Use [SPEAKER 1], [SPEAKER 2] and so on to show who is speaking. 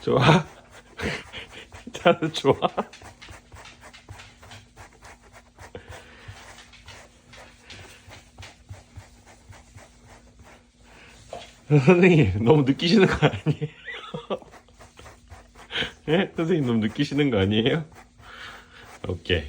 [SPEAKER 1] 좋아? 나는 좋아? 선생님 너무 느끼시는 거 아니에요? 예? 선생님 너무 느끼시는 거 아니에요? 오케이.